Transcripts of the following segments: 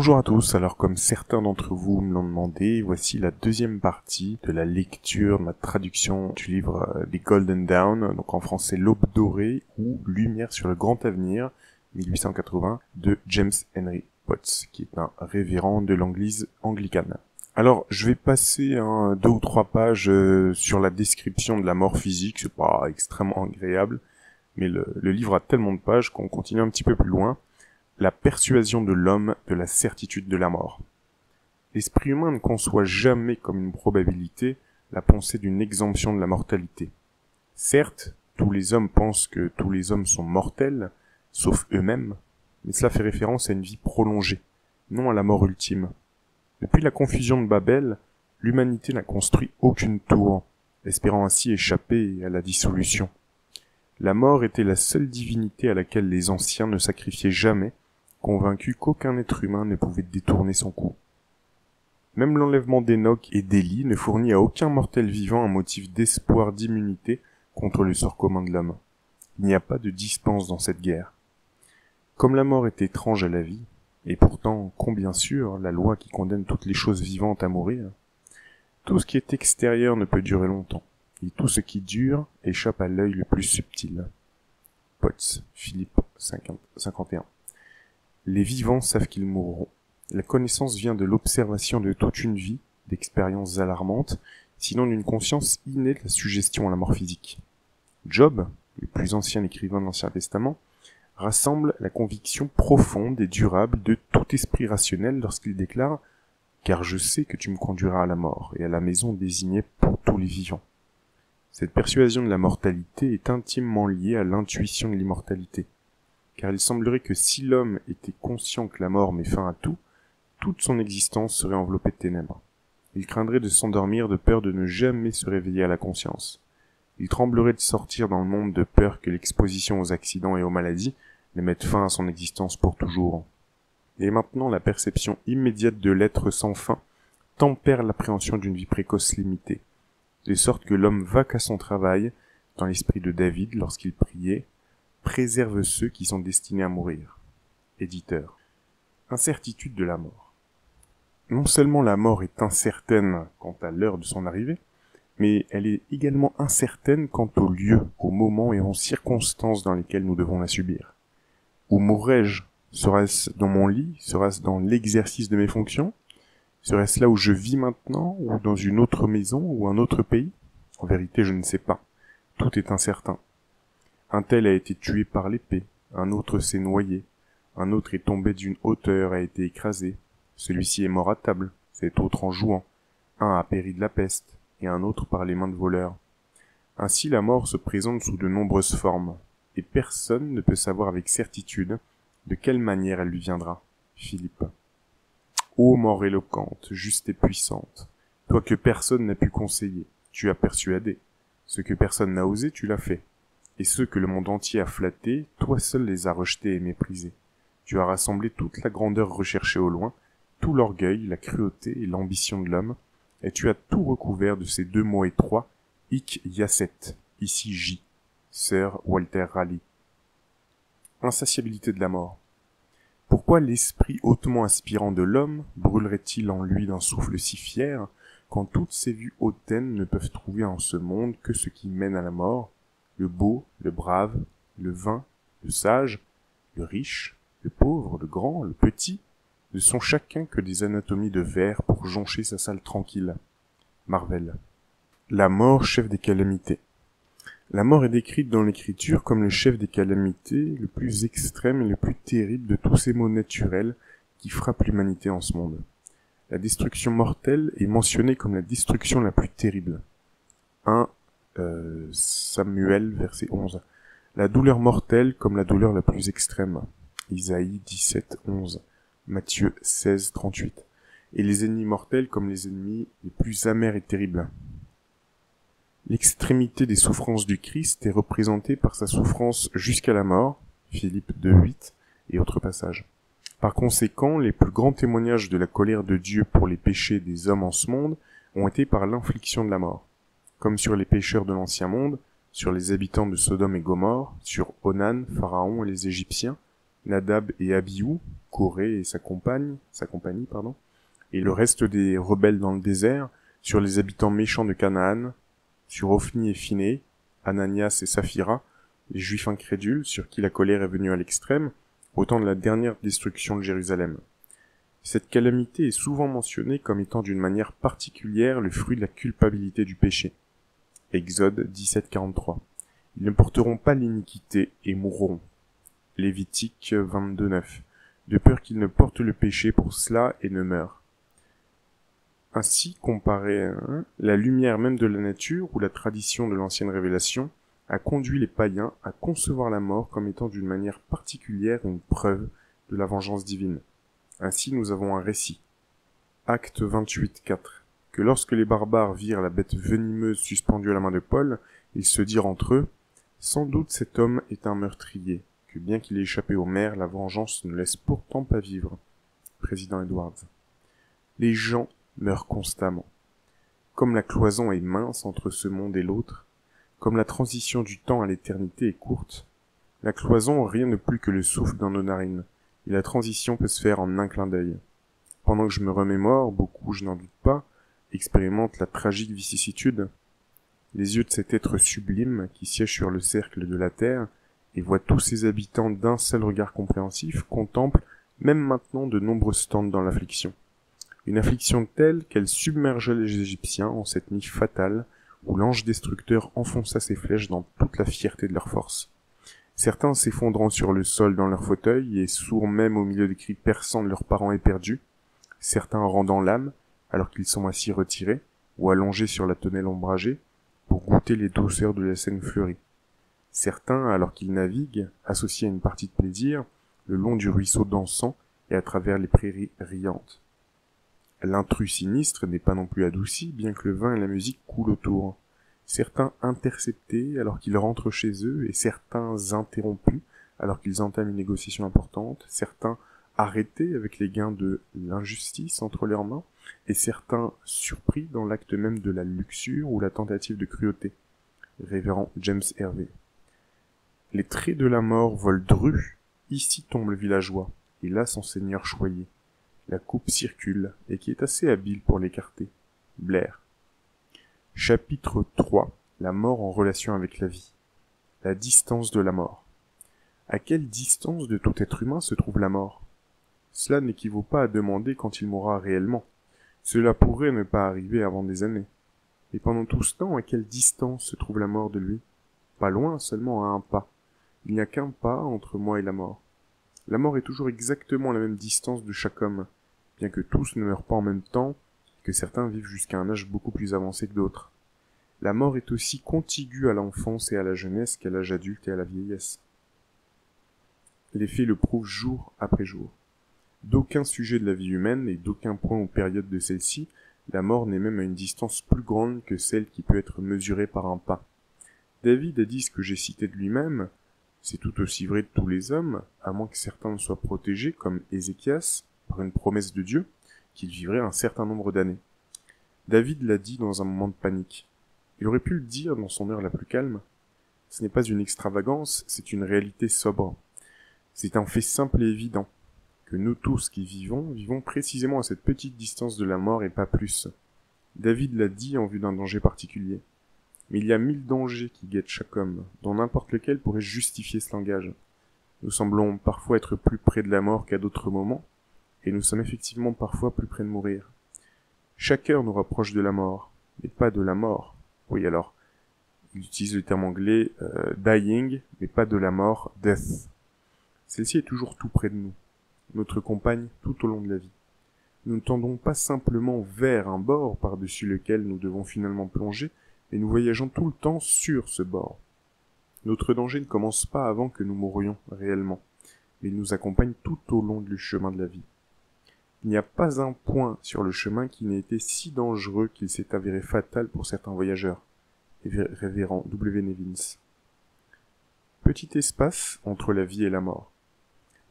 Bonjour à tous, alors comme certains d'entre vous me l'ont demandé, voici la deuxième partie de la lecture, de la traduction du livre The Golden Dawn, donc en français L'Aube dorée ou Lumière sur le grand avenir, 1880, de James Henry Potts, qui est un révérend de l'église anglicane. Alors, je vais passer 2 ou 3 pages sur la description de la mort physique, c'est pas extrêmement agréable, mais le livre a tellement de pages qu'on continue un petit peu plus loin. La persuasion de l'homme de la certitude de la mort. L'esprit humain ne conçoit jamais comme une probabilité la pensée d'une exemption de la mortalité. Certes, tous les hommes pensent que tous les hommes sont mortels, sauf eux-mêmes, mais cela fait référence à une vie prolongée, non à la mort ultime. Depuis la confusion de Babel, l'humanité n'a construit aucune tour, espérant ainsi échapper à la dissolution. La mort était la seule divinité à laquelle les anciens ne sacrifiaient jamais, convaincus qu'aucun être humain ne pouvait détourner son coup. Même l'enlèvement d'Enoch et d'Élie ne fournit à aucun mortel vivant un motif d'espoir d'immunité contre le sort commun de l'homme. Il n'y a pas de dispense dans cette guerre. Comme la mort est étrange à la vie, et pourtant combien sûr la loi qui condamne toutes les choses vivantes à mourir, tout ce qui est extérieur ne peut durer longtemps, et tout ce qui dure échappe à l'œil le plus subtil. Potts, Philippe 51. Les vivants savent qu'ils mourront. La connaissance vient de l'observation de toute une vie, d'expériences alarmantes, sinon d'une conscience innée de la suggestion à la mort physique. Job, le plus ancien écrivain de l'Ancien Testament, rassemble la conviction profonde et durable de tout esprit rationnel lorsqu'il déclare « Car je sais que tu me conduiras à la mort et à la maison désignée pour tous les vivants ». Cette persuasion de la mortalité est intimement liée à l'intuition de l'immortalité. Car il semblerait que si l'homme était conscient que la mort met fin à tout, toute son existence serait enveloppée de ténèbres. Il craindrait de s'endormir de peur de ne jamais se réveiller à la conscience. Il tremblerait de sortir dans le monde de peur que l'exposition aux accidents et aux maladies ne mette fin à son existence pour toujours. Et maintenant la perception immédiate de l'être sans fin tempère l'appréhension d'une vie précoce limitée, de sorte que l'homme va qu'à son travail, dans l'esprit de David lorsqu'il priait, préserve ceux qui sont destinés à mourir. Éditeur. Incertitude de la mort. Non seulement la mort est incertaine quant à l'heure de son arrivée, mais elle est également incertaine quant au lieu, au moment et aux circonstances dans lesquelles nous devons la subir. Où mourrai-je? Sera-ce dans mon lit? Sera-ce dans l'exercice de mes fonctions? Serait-ce là où je vis maintenant, ou dans une autre maison, ou un autre pays? En vérité, je ne sais pas. Tout est incertain. Un tel a été tué par l'épée, un autre s'est noyé, un autre est tombé d'une hauteur, a été écrasé, celui-ci est mort à table, cet autre en jouant, un a péri de la peste, et un autre par les mains de voleurs. Ainsi la mort se présente sous de nombreuses formes, et personne ne peut savoir avec certitude de quelle manière elle lui viendra. Philippe. Ô mort éloquente, juste et puissante, toi que personne n'a pu conseiller, tu as persuadé, ce que personne n'a osé, tu l'as fait. Et ceux que le monde entier a flattés, toi seul les as rejetés et méprisés. Tu as rassemblé toute la grandeur recherchée au loin, tout l'orgueil, la cruauté et l'ambition de l'homme, et tu as tout recouvert de ces 2 mots étroits, hic jacet, ici J, Sir Walter Raleigh. Insatiabilité de la mort. Pourquoi l'esprit hautement aspirant de l'homme brûlerait-il en lui d'un souffle si fier, quand toutes ces vues hautaines ne peuvent trouver en ce monde que ce qui mène à la mort, le beau, le brave, le vain, le sage, le riche, le pauvre, le grand, le petit, ne sont chacun que des anatomies de verre pour joncher sa salle tranquille. Marvel. La mort, chef des calamités. La mort est décrite dans l'écriture comme le chef des calamités, le plus extrême et le plus terrible de tous ces maux naturels qui frappent l'humanité en ce monde. La destruction mortelle est mentionnée comme la destruction la plus terrible. 1 Samuel, verset 11. La douleur mortelle comme la douleur la plus extrême. Isaïe 17, 11. Matthieu 16, 38. Et les ennemis mortels comme les ennemis les plus amers et terribles. L'extrémité des souffrances du Christ est représentée par sa souffrance jusqu'à la mort. Philippe 2, 8 et autres passages. Par conséquent, les plus grands témoignages de la colère de Dieu pour les péchés des hommes en ce monde ont été par l'infliction de la mort. Comme sur les pécheurs de l'ancien monde, sur les habitants de Sodome et Gomorrhe, sur Onan, Pharaon et les Égyptiens, Nadab et Abihu, Corée et sa compagnie, et le reste des rebelles dans le désert, sur les habitants méchants de Canaan, sur Ophni et Phiné, Ananias et Saphira, les Juifs incrédules sur qui la colère est venue à l'extrême, au temps de la dernière destruction de Jérusalem. Cette calamité est souvent mentionnée comme étant d'une manière particulière le fruit de la culpabilité du péché. Exode 17:43. Ils ne porteront pas l'iniquité et mourront. Lévitique 22:9. De peur qu'ils ne portent le péché pour cela et ne meurent. Ainsi, comparé à la lumière même de la nature ou la tradition de l'ancienne révélation a conduit les païens à concevoir la mort comme étant d'une manière particulière une preuve de la vengeance divine. Ainsi, nous avons un récit. Acte 28:4. Que lorsque les barbares virent la bête venimeuse suspendue à la main de Paul, ils se dirent entre eux, « Sans doute cet homme est un meurtrier, que bien qu'il ait échappé aux mers, la vengeance ne laisse pourtant pas vivre. » Président Edwards. Les gens meurent constamment. Comme la cloison est mince entre ce monde et l'autre, comme la transition du temps à l'éternité est courte, la cloison rien de plus que le souffle dans nos narines, et la transition peut se faire en un clin d'œil. Pendant que je me remémore, beaucoup, je n'en doute pas, expérimentent la tragique vicissitude. Les yeux de cet être sublime qui siège sur le cercle de la terre et voit tous ses habitants d'un seul regard compréhensif contemplent même maintenant de nombreuses tentes dans l'affliction. Une affliction telle qu'elle submergea les Égyptiens en cette nuit fatale où l'ange destructeur enfonça ses flèches dans toute la fierté de leur force. Certains s'effondrant sur le sol dans leur fauteuil et sourds même au milieu des cris perçants de leurs parents éperdus, certains rendant l'âme alors qu'ils sont assis retirés ou allongés sur la tonnelle ombragée pour goûter les douceurs de la Seine fleurie. Certains, alors qu'ils naviguent, associés à une partie de plaisir, le long du ruisseau dansant et à travers les prairies riantes. L'intrus sinistre n'est pas non plus adouci, bien que le vin et la musique coulent autour. Certains interceptés alors qu'ils rentrent chez eux, et certains interrompus alors qu'ils entament une négociation importante, certains arrêtés avec les gains de l'injustice entre leurs mains, et certains surpris dans l'acte même de la luxure ou la tentative de cruauté. Révérend James Hervé. Les traits de la mort volent dru, ici tombe le villageois, et là son seigneur choyé. La coupe circule, et qui est assez habile pour l'écarter. Blair. Chapitre 3. La mort en relation avec la vie. La distance de la mort. À quelle distance de tout être humain se trouve la mort? Cela n'équivaut pas à demander quand il mourra réellement. Cela pourrait ne pas arriver avant des années. Et pendant tout ce temps, à quelle distance se trouve la mort de lui? Pas loin, seulement à un pas. Il n'y a qu'un pas entre moi et la mort. La mort est toujours exactement à la même distance de chaque homme, bien que tous ne meurent pas en même temps, et que certains vivent jusqu'à un âge beaucoup plus avancé que d'autres. La mort est aussi contiguë à l'enfance et à la jeunesse qu'à l'âge adulte et à la vieillesse. Les faits le prouvent jour après jour. D'aucun sujet de la vie humaine et d'aucun point ou période de celle-ci, la mort n'est même à une distance plus grande que celle qui peut être mesurée par un pas. David a dit ce que j'ai cité de lui-même, c'est tout aussi vrai de tous les hommes, à moins que certains ne soient protégés, comme Ézéchias, par une promesse de Dieu, qu'il vivrait un certain nombre d'années. David l'a dit dans un moment de panique. Il aurait pu le dire dans son heure la plus calme. Ce n'est pas une extravagance, c'est une réalité sobre. C'est un fait simple et évident, que nous tous qui vivons précisément à cette petite distance de la mort et pas plus. David l'a dit en vue d'un danger particulier. Mais il y a 1000 dangers qui guettent chaque homme, dont n'importe lequel pourrait justifier ce langage. Nous semblons parfois être plus près de la mort qu'à d'autres moments, et nous sommes effectivement parfois plus près de mourir. Chaque heure nous rapproche de la mort, mais pas de la mort. Oui, alors, il utilise le terme anglais dying, mais pas de la mort, death. Celle-ci est toujours tout près de nous, notre compagne tout au long de la vie. Nous ne tendons pas simplement vers un bord par-dessus lequel nous devons finalement plonger, mais nous voyageons tout le temps sur ce bord. Notre danger ne commence pas avant que nous mourions réellement, mais il nous accompagne tout au long du chemin de la vie. Il n'y a pas un point sur le chemin qui n'ait été si dangereux qu'il s'est avéré fatal pour certains voyageurs. Révérend W. Nevins. Petit espace entre la vie et la mort.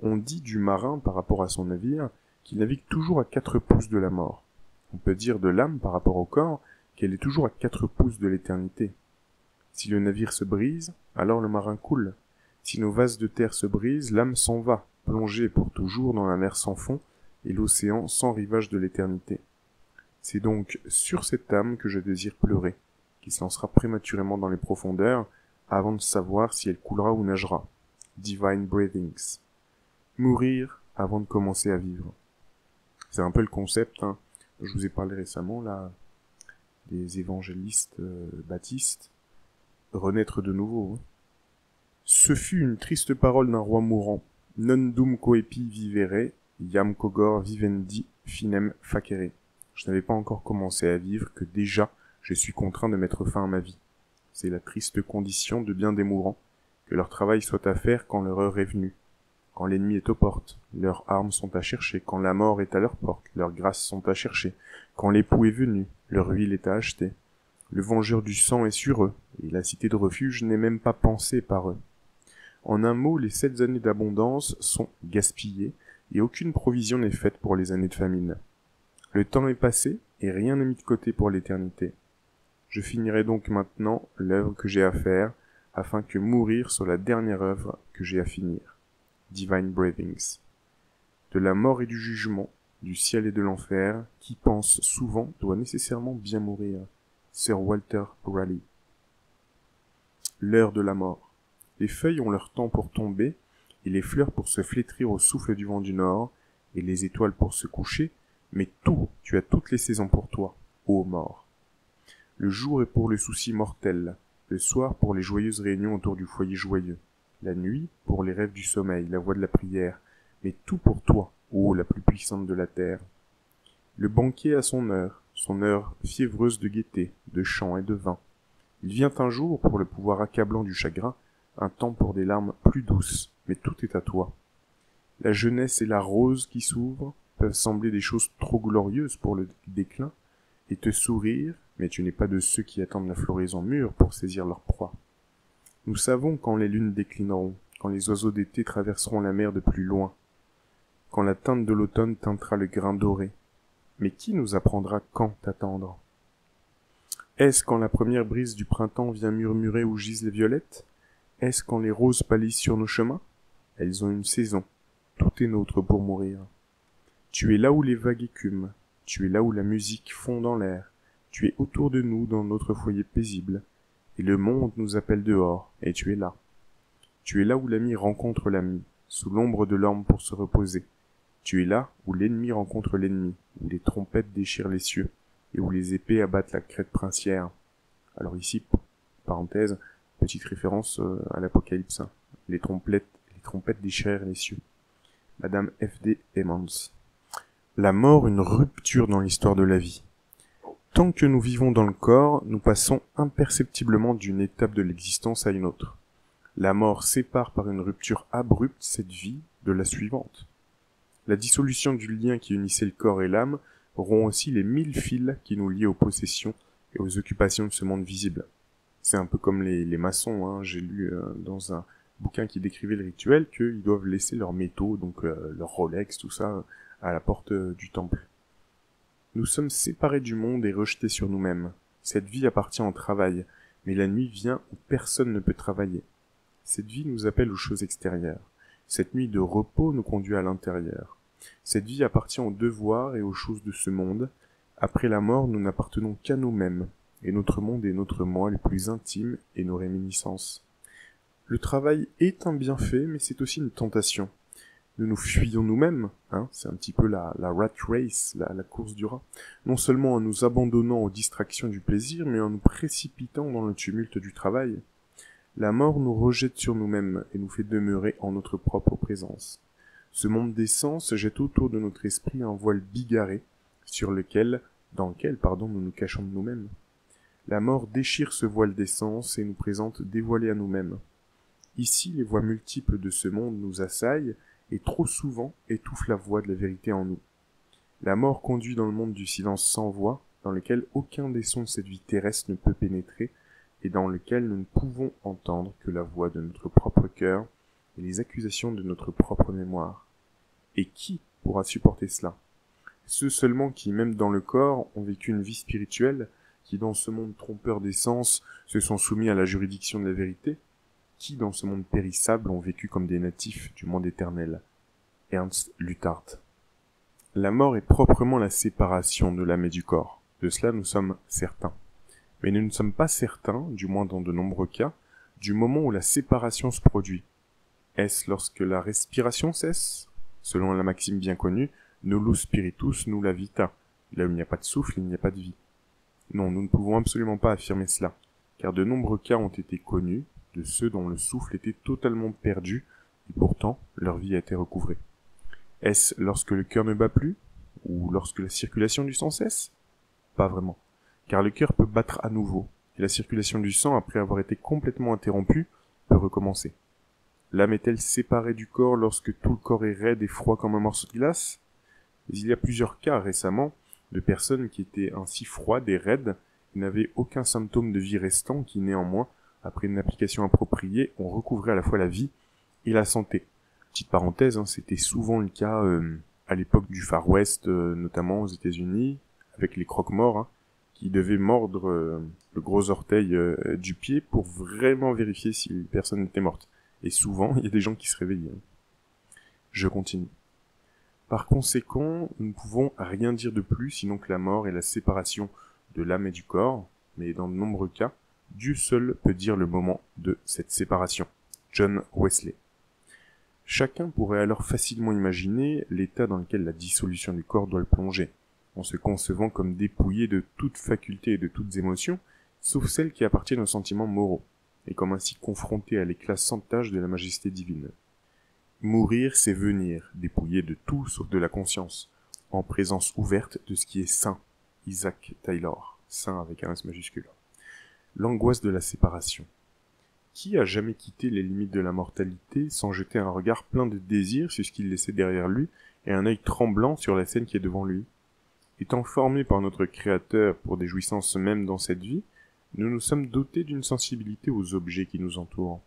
On dit du marin par rapport à son navire qu'il navigue toujours à 4 pouces de la mort. On peut dire de l'âme par rapport au corps qu'elle est toujours à 4 pouces de l'éternité. Si le navire se brise, alors le marin coule. Si nos vases de terre se brisent, l'âme s'en va, plonger pour toujours dans la mer sans fond et l'océan sans rivage de l'éternité. C'est donc sur cette âme que je désire pleurer, qui se lancera prématurément dans les profondeurs, avant de savoir si elle coulera ou nagera. Divine Breathings. Mourir avant de commencer à vivre. C'est un peu le concept, hein. Je vous ai parlé récemment, là, des évangélistes baptistes. Renaître de nouveau. Hein. Ce fut une triste parole d'un roi mourant. Non dum coepi vivere, iam cogor vivendi finem facere. Je n'avais pas encore commencé à vivre que déjà je suis contraint de mettre fin à ma vie. C'est la triste condition de bien des mourants, que leur travail soit à faire quand leur heure est venue. Quand l'ennemi est aux portes, leurs armes sont à chercher. Quand la mort est à leur porte, leurs grâces sont à chercher. Quand l'époux est venu, leur huile est à acheter. Le vengeur du sang est sur eux, et la cité de refuge n'est même pas pensée par eux. En un mot, les 7 années d'abondance sont gaspillées, et aucune provision n'est faite pour les années de famine. Le temps est passé, et rien n'est mis de côté pour l'éternité. Je finirai donc maintenant l'œuvre que j'ai à faire, afin que mourir soit la dernière œuvre que j'ai à finir. Divine Breathings. De la mort et du jugement, du ciel et de l'enfer, qui pense souvent doit nécessairement bien mourir. Sir Walter Raleigh. L'heure de la mort. Les feuilles ont leur temps pour tomber, et les fleurs pour se flétrir au souffle du vent du nord, et les étoiles pour se coucher, mais tu as toutes les saisons pour toi, ô mort. Le jour est pour le souci mortel, le soir pour les joyeuses réunions autour du foyer joyeux, la nuit pour les rêves du sommeil, la voix de la prière, mais tout pour toi, ô la plus puissante de la terre. Le banquet a son heure fiévreuse de gaieté, de chant et de vin. Il vient un jour pour le pouvoir accablant du chagrin, un temps pour des larmes plus douces, mais tout est à toi. La jeunesse et la rose qui s'ouvrent peuvent sembler des choses trop glorieuses pour le déclin, et te sourire, mais tu n'es pas de ceux qui attendent la floraison mûre pour saisir leur proie. Nous savons quand les lunes déclineront, quand les oiseaux d'été traverseront la mer de plus loin, quand la teinte de l'automne teintera le grain doré. Mais qui nous apprendra quand t'attendre? Est-ce quand la première brise du printemps vient murmurer où gisent les violettes? Est-ce quand les roses pâlissent sur nos chemins? Elles ont une saison. Tout est nôtre pour mourir. Tu es là où les vagues écument. Tu es là où la musique fond dans l'air. Tu es autour de nous dans notre foyer paisible. Et le monde nous appelle dehors, et tu es là. Tu es là où l'ami rencontre l'ami, sous l'ombre de l'orme pour se reposer. Tu es là où l'ennemi rencontre l'ennemi, où les trompettes déchirent les cieux, et où les épées abattent la crête princière. Alors ici, parenthèse, petite référence à l'Apocalypse. Les trompettes déchirèrent les cieux. Madame F.D. Emmons. La mort, une rupture dans l'histoire de la vie. Tant que nous vivons dans le corps, nous passons imperceptiblement d'une étape de l'existence à une autre. La mort sépare par une rupture abrupte cette vie de la suivante. La dissolution du lien qui unissait le corps et l'âme rompt aussi les 1000 fils qui nous liaient aux possessions et aux occupations de ce monde visible. C'est un peu comme les maçons, hein. J'ai lu dans un bouquin qui décrivait le rituel qu'ils doivent laisser leurs métaux, donc leur Rolex, tout ça, à la porte du temple. Nous sommes séparés du monde et rejetés sur nous-mêmes. Cette vie appartient au travail, mais la nuit vient où personne ne peut travailler. Cette vie nous appelle aux choses extérieures. Cette nuit de repos nous conduit à l'intérieur. Cette vie appartient aux devoirs et aux choses de ce monde. Après la mort, nous n'appartenons qu'à nous-mêmes, et notre monde est notre moi le plus intime et nos réminiscences. Le travail est un bienfait, mais c'est aussi une tentation. Nous fuyons nous-mêmes, hein, c'est un petit peu la rat race, la course du rat, non seulement en nous abandonnant aux distractions du plaisir, mais en nous précipitant dans le tumulte du travail. La mort nous rejette sur nous-mêmes et nous fait demeurer en notre propre présence. Ce monde des sens jette autour de notre esprit un voile bigarré, dans lequel nous nous cachons de nous-mêmes. La mort déchire ce voile des sens et nous présente dévoilés à nous-mêmes. Ici, les voix multiples de ce monde nous assaillent, et trop souvent étouffe la voix de la vérité en nous. La mort conduit dans le monde du silence sans voix, dans lequel aucun des sons de cette vie terrestre ne peut pénétrer, et dans lequel nous ne pouvons entendre que la voix de notre propre cœur et les accusations de notre propre mémoire. Et qui pourra supporter cela? Ceux seulement qui, même dans le corps, ont vécu une vie spirituelle, qui dans ce monde trompeur des sens se sont soumis à la juridiction de la vérité, qui dans ce monde périssable ont vécu comme des natifs du monde éternel. Ernst Luthard. La mort est proprement la séparation de l'âme et du corps. De cela nous sommes certains. Mais nous ne sommes pas certains, du moins dans de nombreux cas, du moment où la séparation se produit. Est-ce lorsque la respiration cesse? Selon la maxime bien connue, nullus spiritus nulla vita. Là où il n'y a pas de souffle, il n'y a pas de vie. Non, nous ne pouvons absolument pas affirmer cela, car de nombreux cas ont été connus de ceux dont le souffle était totalement perdu, et pourtant leur vie a été recouvrée. Est-ce lorsque le cœur ne bat plus? Ou lorsque la circulation du sang cesse? Pas vraiment, car le cœur peut battre à nouveau, et la circulation du sang, après avoir été complètement interrompue, peut recommencer. L'âme est-elle séparée du corps lorsque tout le corps est raide et froid comme un morceau de glace? Mais il y a plusieurs cas récemment de personnes qui étaient ainsi froides et raides et n'avaient aucun symptôme de vie restant qui, néanmoins, après une application appropriée, ont recouvré à la fois la vie et la santé. Petite parenthèse, c'était souvent le cas à l'époque du Far West, notamment aux États-Unis, avec les croque-morts, qui devaient mordre le gros orteil du pied pour vraiment vérifier si la personne était morte. Et souvent, il y a des gens qui se réveillaient. Je continue. Par conséquent, nous ne pouvons rien dire de plus sinon que la mort est la séparation de l'âme et du corps, mais dans de nombreux cas, Dieu seul peut dire le moment de cette séparation. John Wesley. Chacun pourrait alors facilement imaginer l'état dans lequel la dissolution du corps doit le plonger, en se concevant comme dépouillé de toute faculté et de toutes émotions, sauf celles qui appartiennent aux sentiments moraux, et comme ainsi confronté à l'éclat sans tache de la majesté divine. Mourir, c'est venir, dépouillé de tout sauf de la conscience, en présence ouverte de ce qui est saint. Isaac Taylor, saint avec un S majuscule. L'angoisse de la séparation. Qui a jamais quitté les limites de la mortalité sans jeter un regard plein de désir sur ce qu'il laissait derrière lui et un œil tremblant sur la scène qui est devant lui? Étant formés par notre Créateur pour des jouissances mêmes dans cette vie, nous nous sommes dotés d'une sensibilité aux objets qui nous entourent.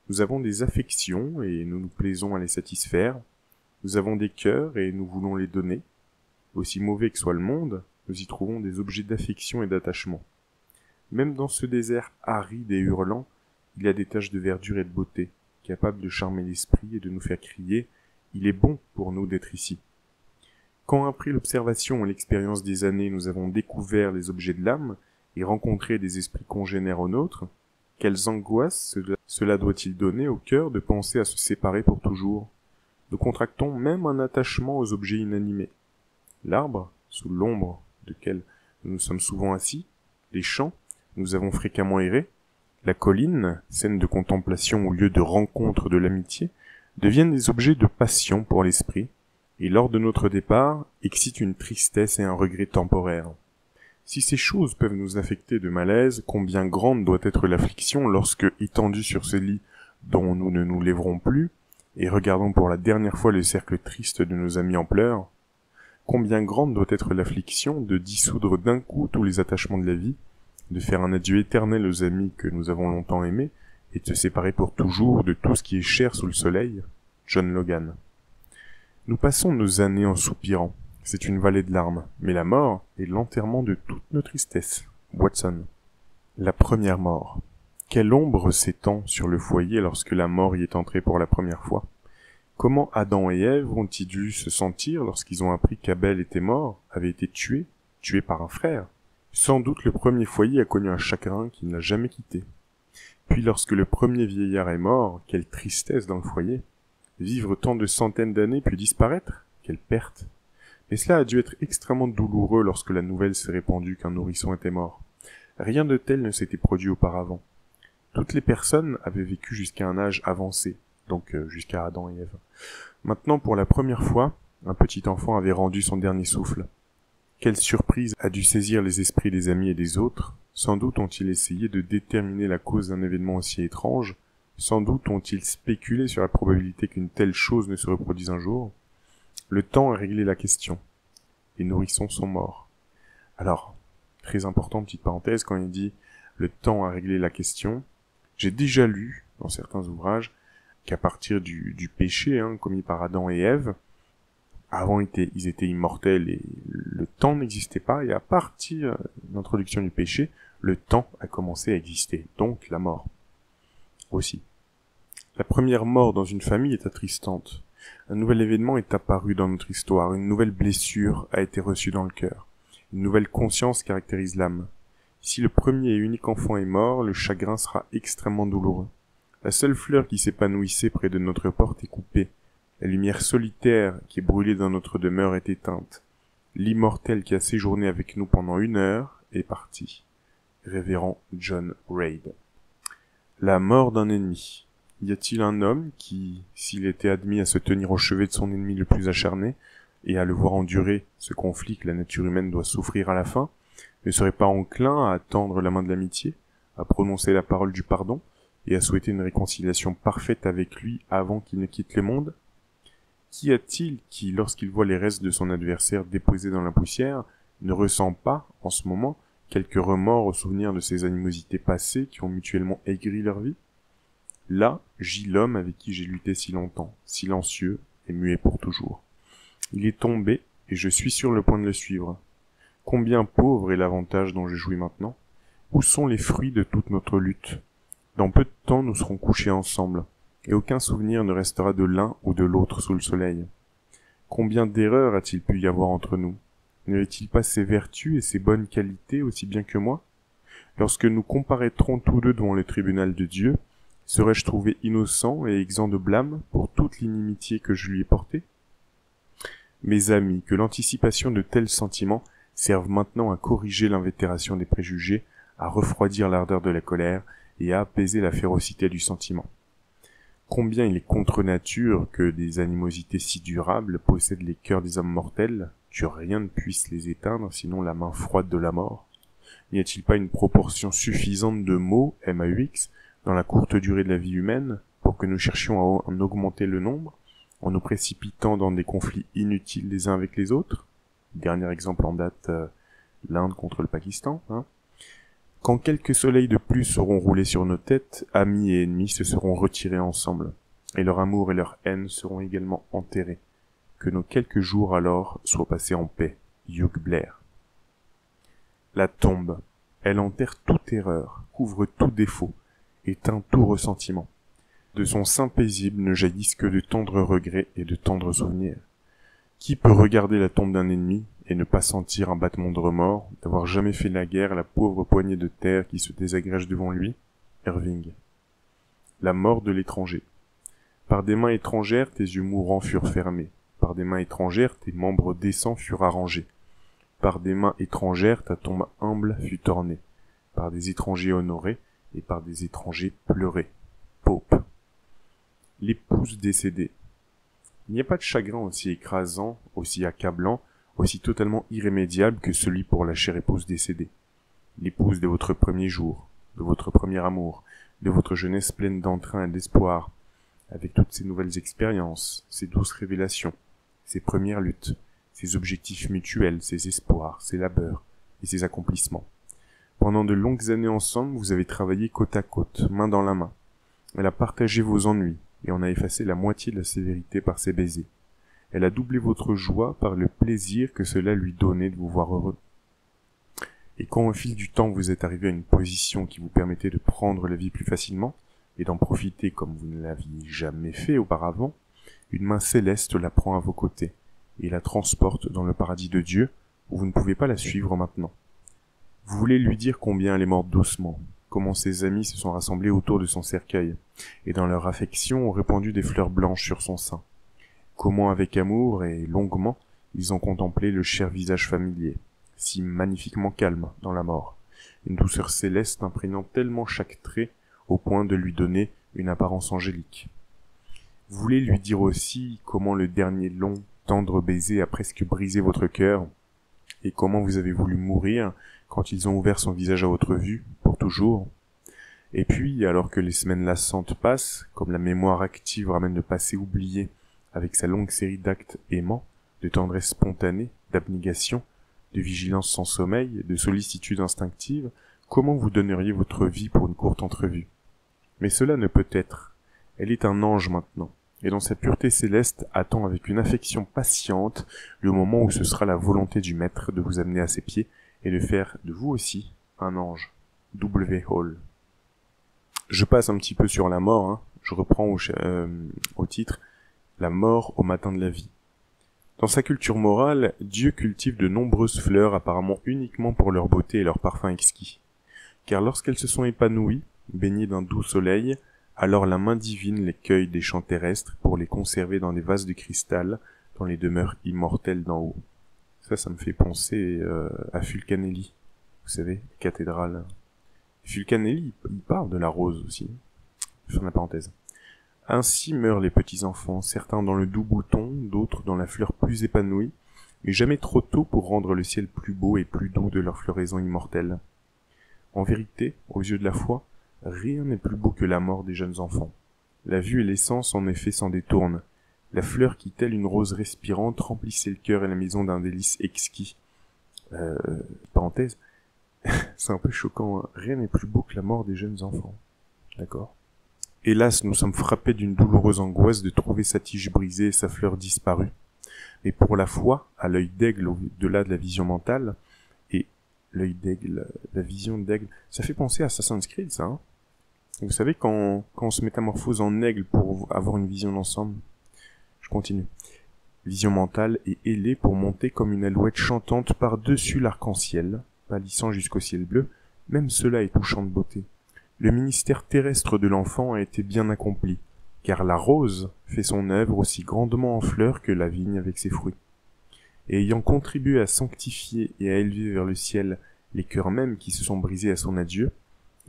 Nous avons des affections et nous nous plaisons à les satisfaire. Nous avons des cœurs et nous voulons les donner. Aussi mauvais que soit le monde, nous y trouvons des objets d'affection et d'attachement. Même dans ce désert aride et hurlant, il y a des taches de verdure et de beauté, capables de charmer l'esprit et de nous faire crier « Il est bon pour nous d'être ici ». Quand après l'observation et l'expérience des années nous avons découvert les objets de l'âme et rencontré des esprits congénères aux nôtres, quelles angoisses cela doit-il donner au cœur de penser à se séparer pour toujours? Nous contractons même un attachement aux objets inanimés. L'arbre, sous l'ombre duquel nous nous sommes souvent assis, les champs, où nous avons fréquemment erré, la colline, scène de contemplation ou lieu de rencontre de l'amitié, deviennent des objets de passion pour l'esprit, et lors de notre départ, excitent une tristesse et un regret temporaire. Si ces choses peuvent nous affecter de malaise, combien grande doit être l'affliction lorsque, étendus sur ce lit dont nous ne nous lèverons plus, et regardons pour la dernière fois le cercle triste de nos amis en pleurs, combien grande doit être l'affliction de dissoudre d'un coup tous les attachements de la vie, de faire un adieu éternel aux amis que nous avons longtemps aimés, et de se séparer pour toujours de tout ce qui est cher sous le soleil. John Logan. Nous passons nos années en soupirant. C'est une vallée de larmes, mais la mort est l'enterrement de toutes nos tristesses. Watson. La première mort. Quelle ombre s'étend sur le foyer lorsque la mort y est entrée pour la première fois? Comment Adam et Ève ont-ils dû se sentir lorsqu'ils ont appris qu'Abel était mort, avait été tué par un frère? Sans doute le premier foyer a connu un chagrin qu'il n'a jamais quitté. Puis lorsque le premier vieillard est mort, quelle tristesse dans le foyer. Vivre tant de centaines d'années puis disparaître, quelle perte. Mais cela a dû être extrêmement douloureux lorsque la nouvelle s'est répandue qu'un nourrisson était mort. Rien de tel ne s'était produit auparavant. Toutes les personnes avaient vécu jusqu'à un âge avancé, donc jusqu'à Adam et Ève. Maintenant, pour la première fois, un petit enfant avait rendu son dernier souffle. Quelle surprise a dû saisir les esprits des amis et des autres. Sans doute ont-ils essayé de déterminer la cause d'un événement aussi étrange. Sans doute ont-ils spéculé sur la probabilité qu'une telle chose ne se reproduise un jour. Le temps a réglé la question. Les nourrissons sont morts. Alors, très important, petite parenthèse, quand il dit « le temps a réglé la question », j'ai déjà lu, dans certains ouvrages, qu'à partir du péché commis par Adam et Ève, avant ils étaient immortels et le temps n'existait pas, et à partir de l'introduction du péché, le temps a commencé à exister, donc la mort. Aussi. La première mort dans une famille est attristante. Un nouvel événement est apparu dans notre histoire, une nouvelle blessure a été reçue dans le cœur, une nouvelle conscience caractérise l'âme. Si le premier et unique enfant est mort, le chagrin sera extrêmement douloureux. La seule fleur qui s'épanouissait près de notre porte est coupée. La lumière solitaire qui brûlait dans notre demeure est éteinte. L'immortel qui a séjourné avec nous pendant 1 heure est parti. Révérend John Reid. La mort d'un ennemi. Y a-t-il un homme qui, s'il était admis à se tenir au chevet de son ennemi le plus acharné, et à le voir endurer ce conflit que la nature humaine doit souffrir à la fin, ne serait pas enclin à tendre la main de l'amitié, à prononcer la parole du pardon, et à souhaiter une réconciliation parfaite avec lui avant qu'il ne quitte le monde? Qu'y a-t-il qui, lorsqu'il voit les restes de son adversaire déposés dans la poussière, ne ressent pas, en ce moment, quelques remords au souvenir de ces animosités passées qui ont mutuellement aigri leur vie? Là gît l'homme avec qui j'ai lutté si longtemps, silencieux et muet pour toujours. Il est tombé, et je suis sur le point de le suivre. Combien pauvre est l'avantage dont je jouis maintenant? Où sont les fruits de toute notre lutte? Dans peu de temps nous serons couchés ensemble, et aucun souvenir ne restera de l'un ou de l'autre sous le soleil. Combien d'erreurs a-t-il pu y avoir entre nous? N'avait-il pas ses vertus et ses bonnes qualités aussi bien que moi? Lorsque nous comparaîtrons tous deux devant le tribunal de Dieu, serais-je trouvé innocent et exempt de blâme pour toute l'inimitié que je lui ai portée? Mes amis, que l'anticipation de tels sentiments serve maintenant à corriger l'invétération des préjugés, à refroidir l'ardeur de la colère et à apaiser la férocité du sentiment. Combien il est contre nature que des animosités si durables possèdent les cœurs des hommes mortels, que rien ne puisse les éteindre sinon la main froide de la mort? N'y a-t-il pas une proportion suffisante de maux, MAUX, dans la courte durée de la vie humaine, pour que nous cherchions à en augmenter le nombre, en nous précipitant dans des conflits inutiles les uns avec les autres? Dernier exemple en date, l'Inde contre le Pakistan, Quand quelques soleils de plus auront roulé sur nos têtes, amis et ennemis se seront retirés ensemble, et leur amour et leur haine seront également enterrés. Que nos quelques jours alors soient passés en paix. Hugh Blair. La tombe, elle enterre toute erreur, couvre tout défaut, éteint tout ressentiment. De son sein paisible ne jaillissent que de tendres regrets et de tendres souvenirs. Qui peut regarder la tombe d'un ennemi et ne pas sentir un battement de remords d'avoir jamais fait la guerre à la pauvre poignée de terre qui se désagrège devant lui? Irving. La mort de l'étranger. Par des mains étrangères, tes yeux mourants furent fermés. Par des mains étrangères, tes membres décents furent arrangés. Par des mains étrangères, ta tombe humble fut ornée. Par des étrangers honorés et par des étrangers pleurés. Pope. L'épouse décédée. Il n'y a pas de chagrin aussi écrasant, aussi accablant, aussi totalement irrémédiable que celui pour la chère épouse décédée. L'épouse de votre premier jour, de votre premier amour, de votre jeunesse pleine d'entrain et d'espoir, avec toutes ces nouvelles expériences, ces douces révélations, ces premières luttes, ces objectifs mutuels, ces espoirs, ces labeurs et ces accomplissements. Pendant de longues années ensemble, vous avez travaillé côte à côte, main dans la main. Elle a partagé vos ennuis, et on a effacé la moitié de la sévérité par ses baisers. Elle a doublé votre joie par le plaisir que cela lui donnait de vous voir heureux. Et quand au fil du temps vous êtes arrivé à une position qui vous permettait de prendre la vie plus facilement, et d'en profiter comme vous ne l'aviez jamais fait auparavant, une main céleste la prend à vos côtés, et la transporte dans le paradis de Dieu, où vous ne pouvez pas la suivre maintenant. Vous voulez lui dire combien elle est morte doucement, comment ses amis se sont rassemblés autour de son cercueil, et dans leur affection ont répandu des fleurs blanches sur son sein. Comment avec amour et longuement ils ont contemplé le cher visage familier, si magnifiquement calme dans la mort, une douceur céleste imprégnant tellement chaque trait au point de lui donner une apparence angélique. Vous voulez lui dire aussi comment le dernier long, tendre baiser a presque brisé votre cœur, et comment vous avez voulu mourir quand ils ont ouvert son visage à votre vue, pour toujours. Et puis, alors que les semaines lassantes passent, comme la mémoire active ramène le passé oublié, avec sa longue série d'actes aimants, de tendresse spontanée, d'abnégation, de vigilance sans sommeil, de sollicitude instinctive, comment vous donneriez votre vie pour une courte entrevue? Mais cela ne peut être. Elle est un ange maintenant, et dans sa pureté céleste attend avec une affection patiente le moment où ce sera la volonté du Maître de vous amener à ses pieds et de faire de vous aussi un ange. W. Hall. Je passe un petit peu sur la mort, je reprends au titre. la mort au matin de la vie. Dans sa culture morale, Dieu cultive de nombreuses fleurs apparemment uniquement pour leur beauté et leur parfum exquis. Car lorsqu'elles se sont épanouies, baignées d'un doux soleil, alors la main divine les cueille des champs terrestres pour les conserver dans des vases de cristal dans les demeures immortelles d'en haut. Ça me fait penser à Fulcanelli. Vous savez, cathédrale. Fulcanelli, il parle de la rose aussi. Fin de la parenthèse. Ainsi meurent les petits enfants, certains dans le doux bouton, d'autres dans la fleur plus épanouie, mais jamais trop tôt pour rendre le ciel plus beau et plus doux de leur floraison immortelle. En vérité, aux yeux de la foi, rien n'est plus beau que la mort des jeunes enfants. La vue et l'essence en effet s'en détournent. La fleur qui, telle une rose respirante, remplissait le cœur et la maison d'un délice exquis. Parenthèse, c'est un peu choquant, hein. Rien n'est plus beau que la mort des jeunes enfants. D'accord ? Hélas, nous sommes frappés d'une douloureuse angoisse de trouver sa tige brisée et sa fleur disparue. Mais pour la foi, à l'œil d'aigle au-delà de la vision mentale, et l'œil d'aigle, la vision d'aigle, ça fait penser à Assassin's Creed, ça, hein. Vous savez, quand on se métamorphose en aigle pour avoir une vision d'ensemble, je continue. Vision mentale et ailée pour monter comme une alouette chantante par-dessus l'arc-en-ciel, pâlissant jusqu'au ciel bleu, même cela est touchant de beauté. Le ministère terrestre de l'enfant a été bien accompli, car la rose fait son œuvre aussi grandement en fleurs que la vigne avec ses fruits. Et ayant contribué à sanctifier et à élever vers le ciel les cœurs mêmes qui se sont brisés à son adieu,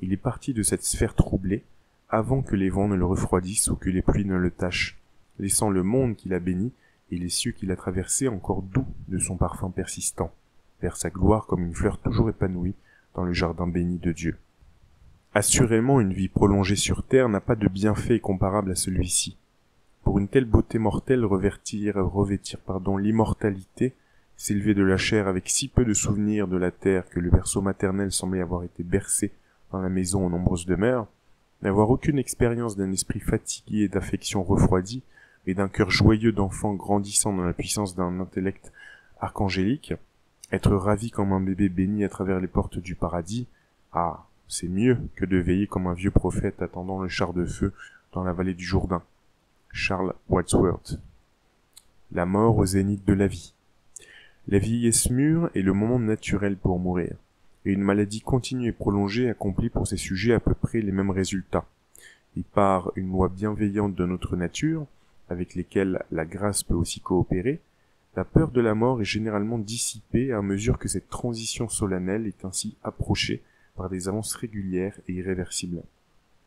il est parti de cette sphère troublée, avant que les vents ne le refroidissent ou que les pluies ne le tachent, laissant le monde qu'il a béni et les cieux qu'il a traversés encore doux de son parfum persistant, vers sa gloire comme une fleur toujours épanouie dans le jardin béni de Dieu. Assurément, une vie prolongée sur terre n'a pas de bienfait comparable à celui-ci. Pour une telle beauté mortelle, revêtir l'immortalité, s'élever de la chair avec si peu de souvenirs de la terre que le berceau maternel semblait avoir été bercé dans la maison aux nombreuses demeures, n'avoir aucune expérience d'un esprit fatigué et d'affection refroidie, et d'un cœur joyeux d'enfant grandissant dans la puissance d'un intellect archangélique, être ravi comme un bébé béni à travers les portes du paradis, ah, c'est mieux que de veiller comme un vieux prophète attendant le char de feu dans la vallée du Jourdain. Charles Wadsworth. La mort au zénith de la vie. La vieillesse mûre est le moment naturel pour mourir, et une maladie continue et prolongée accomplit pour ces sujets à peu près les mêmes résultats. Et par une loi bienveillante de notre nature, avec lesquelles la grâce peut aussi coopérer, la peur de la mort est généralement dissipée à mesure que cette transition solennelle est ainsi approchée par des avances régulières et irréversibles.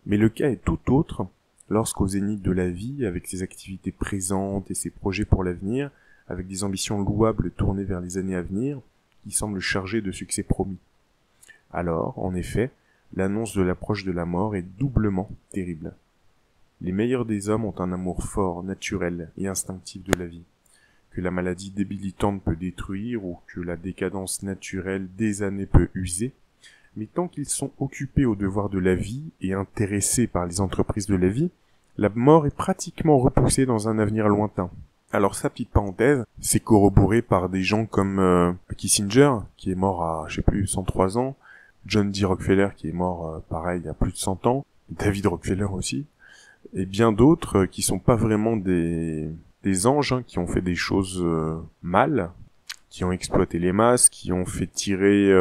Mais le cas est tout autre lorsqu'au zénith de la vie, avec ses activités présentes et ses projets pour l'avenir, avec des ambitions louables tournées vers les années à venir, qui semblent chargées de succès promis. Alors, en effet, l'annonce de l'approche de la mort est doublement terrible. Les meilleurs des hommes ont un amour fort, naturel et instinctif de la vie, que la maladie débilitante peut détruire ou que la décadence naturelle des années peut user, mais tant qu'ils sont occupés au devoir de la vie et intéressés par les entreprises de la vie, la mort est pratiquement repoussée dans un avenir lointain. Alors ça, petite parenthèse, c'est corroboré par des gens comme Kissinger, qui est mort à, 103 ans, John D. Rockefeller, qui est mort, pareil, il y a plus de 100 ans, David Rockefeller aussi, et bien d'autres qui sont pas vraiment des anges, hein, qui ont fait des choses mal, qui ont exploité les masses, qui ont fait tirer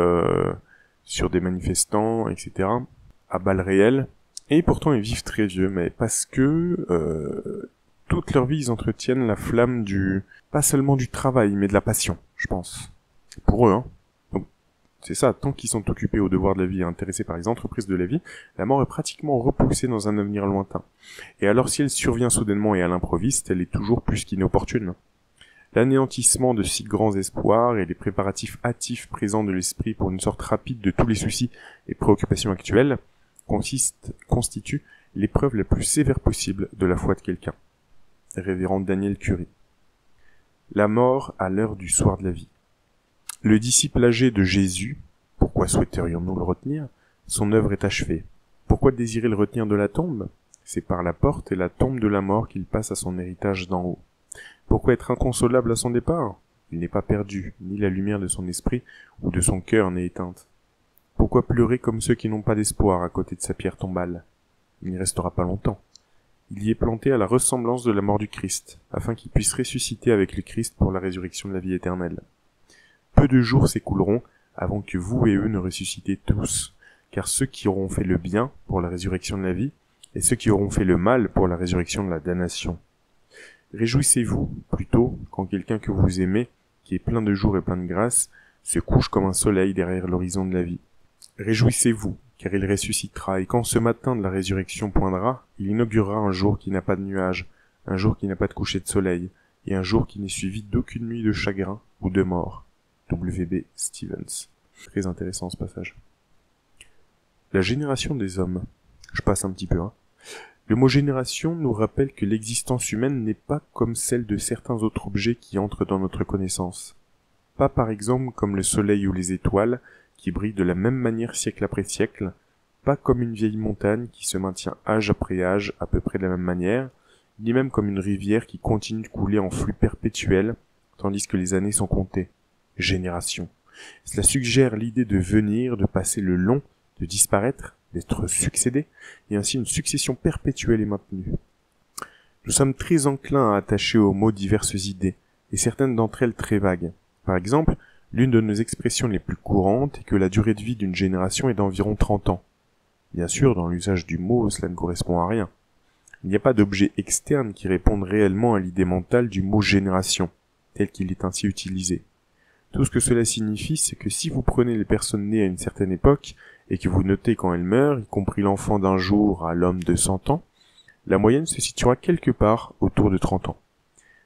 sur des manifestants, etc., à balles réelles, et pourtant ils vivent très vieux, mais parce que toute leur vie ils entretiennent la flamme pas seulement du travail, mais de la passion, je pense. Pour eux, hein. Donc, c'est ça, tant qu'ils sont occupés au devoir de la vie et intéressés par les entreprises de la vie, la mort est pratiquement repoussée dans un avenir lointain. Et alors si elle survient soudainement et à l'improviste, elle est toujours plus qu'inopportune. L'anéantissement de si grands espoirs et les préparatifs hâtifs présents de l'esprit pour une sorte rapide de tous les soucis et préoccupations actuelles constituent l'épreuve la plus sévère possible de la foi de quelqu'un. Révérend Daniel Curie. La mort à l'heure du soir de la vie. Le disciple âgé de Jésus, pourquoi souhaiterions-nous le retenir? Son œuvre est achevée. Pourquoi désirer le retenir de la tombe? C'est par la porte et la tombe de la mort qu'il passe à son héritage d'en haut. Pourquoi être inconsolable à son départ? Il n'est pas perdu, ni la lumière de son esprit ou de son cœur n'est éteinte. Pourquoi pleurer comme ceux qui n'ont pas d'espoir à côté de sa pierre tombale? Il n'y restera pas longtemps. Il y est planté à la ressemblance de la mort du Christ, afin qu'il puisse ressusciter avec le Christ pour la résurrection de la vie éternelle. Peu de jours s'écouleront avant que vous et eux ne ressuscitez tous, car ceux qui auront fait le bien pour la résurrection de la vie, et ceux qui auront fait le mal pour la résurrection de la damnation. Réjouissez-vous, plutôt, quand quelqu'un que vous aimez, qui est plein de jours et plein de grâce, se couche comme un soleil derrière l'horizon de la vie. Réjouissez-vous, car il ressuscitera, et quand ce matin de la résurrection poindra, il inaugurera un jour qui n'a pas de nuages, un jour qui n'a pas de coucher de soleil, et un jour qui n'est suivi d'aucune nuit de chagrin ou de mort. W.B. Stevens. Très intéressant ce passage. La génération des hommes. Je passe un petit peu, Le mot génération nous rappelle que l'existence humaine n'est pas comme celle de certains autres objets qui entrent dans notre connaissance. Pas par exemple comme le soleil ou les étoiles, qui brillent de la même manière siècle après siècle, pas comme une vieille montagne qui se maintient âge après âge à peu près de la même manière, ni même comme une rivière qui continue de couler en flux perpétuel, tandis que les années sont comptées. Génération. Cela suggère l'idée de venir, de passer le long, de disparaître, d'être succédé, et ainsi une succession perpétuelle est maintenue. Nous sommes très enclins à attacher aux mots diverses idées, et certaines d'entre elles très vagues. Par exemple, l'une de nos expressions les plus courantes est que la durée de vie d'une génération est d'environ 30 ans. Bien sûr, dans l'usage du mot, cela ne correspond à rien. Il n'y a pas d'objet externe qui réponde réellement à l'idée mentale du mot génération, tel qu'il est ainsi utilisé. Tout ce que cela signifie, c'est que si vous prenez les personnes nées à une certaine époque, et que vous notez quand elles meurent, y compris l'enfant d'un jour à l'homme de 100 ans, la moyenne se situera quelque part autour de 30 ans.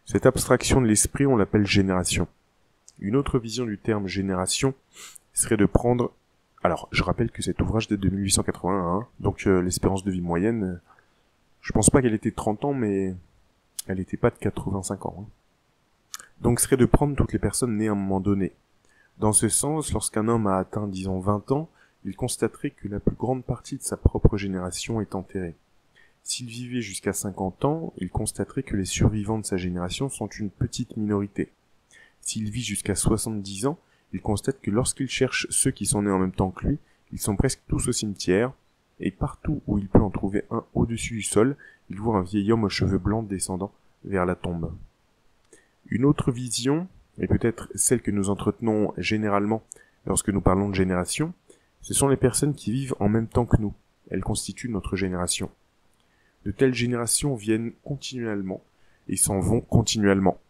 Cette abstraction de l'esprit, on l'appelle génération. Une autre vision du terme génération serait de prendre... Alors, je rappelle que cet ouvrage date de 1881, donc l'espérance de vie moyenne, je pense pas qu'elle était 30 ans, mais elle était pas de 85 ans. Donc, serait de prendre toutes les personnes nées à un moment donné. Dans ce sens, lorsqu'un homme a atteint, disons, 20 ans, il constaterait que la plus grande partie de sa propre génération est enterrée. S'il vivait jusqu'à 50 ans, il constaterait que les survivants de sa génération sont une petite minorité. S'il vit jusqu'à 70 ans, il constate que lorsqu'il cherche ceux qui sont nés en même temps que lui, ils sont presque tous au cimetière, et partout où il peut en trouver un au-dessus du sol, il voit un vieil homme aux cheveux blancs descendant vers la tombe. Une autre vision, et peut-être celle que nous entretenons généralement lorsque nous parlons de génération, ce sont les personnes qui vivent en même temps que nous. Elles constituent notre génération. De telles générations viennent continuellement et s'en vont continuellement.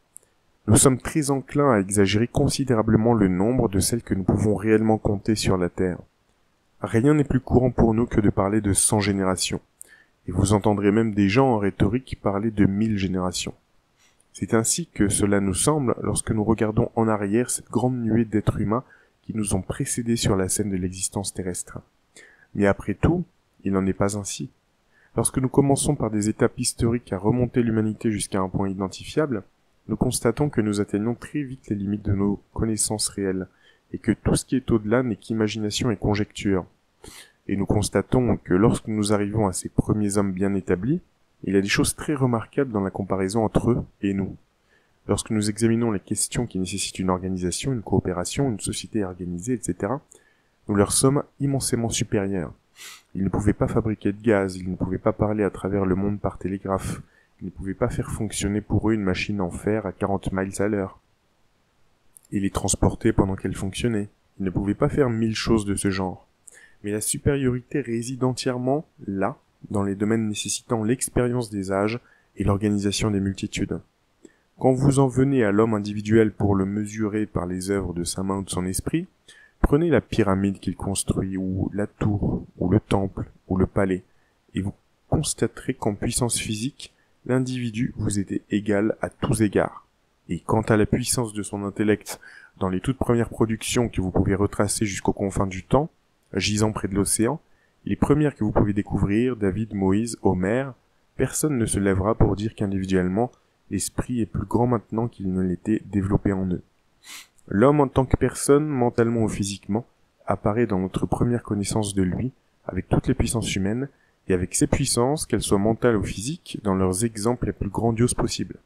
Nous sommes très enclins à exagérer considérablement le nombre de celles que nous pouvons réellement compter sur la Terre. Rien n'est plus courant pour nous que de parler de 100 générations. Et vous entendrez même des gens en rhétorique parler de 1000 générations. C'est ainsi que cela nous semble lorsque nous regardons en arrière cette grande nuée d'êtres humains qui nous ont précédés sur la scène de l'existence terrestre. Mais après tout, il n'en est pas ainsi. Lorsque nous commençons par des étapes historiques à remonter l'humanité jusqu'à un point identifiable, nous constatons que nous atteignons très vite les limites de nos connaissances réelles, et que tout ce qui est au-delà n'est qu'imagination et conjecture. Et nous constatons que lorsque nous arrivons à ces premiers hommes bien établis, il y a des choses très remarquables dans la comparaison entre eux et nous. Lorsque nous examinons les questions qui nécessitent une organisation, une coopération, une société organisée, etc., nous leur sommes immensément supérieurs. Ils ne pouvaient pas fabriquer de gaz, ils ne pouvaient pas parler à travers le monde par télégraphe, ils ne pouvaient pas faire fonctionner pour eux une machine en fer à 40 miles à l'heure, et les transporter pendant qu'elle fonctionnait. Ils ne pouvaient pas faire 1000 choses de ce genre. Mais la supériorité réside entièrement là, dans les domaines nécessitant l'expérience des âges et l'organisation des multitudes. Quand vous en venez à l'homme individuel pour le mesurer par les œuvres de sa main ou de son esprit, prenez la pyramide qu'il construit, ou la tour, ou le temple, ou le palais, et vous constaterez qu'en puissance physique, l'individu vous était égal à tous égards. Et quant à la puissance de son intellect dans les toutes premières productions que vous pouvez retracer jusqu'aux confins du temps, gisant près de l'océan, les premières que vous pouvez découvrir, David, Moïse, Homère, personne ne se lèvera pour dire qu'individuellement, l'esprit est plus grand maintenant qu'il ne l'était développé en eux. L'homme en tant que personne, mentalement ou physiquement, apparaît dans notre première connaissance de lui, avec toutes les puissances humaines, et avec ces puissances, qu'elles soient mentales ou physiques, dans leurs exemples les plus grandioses possibles.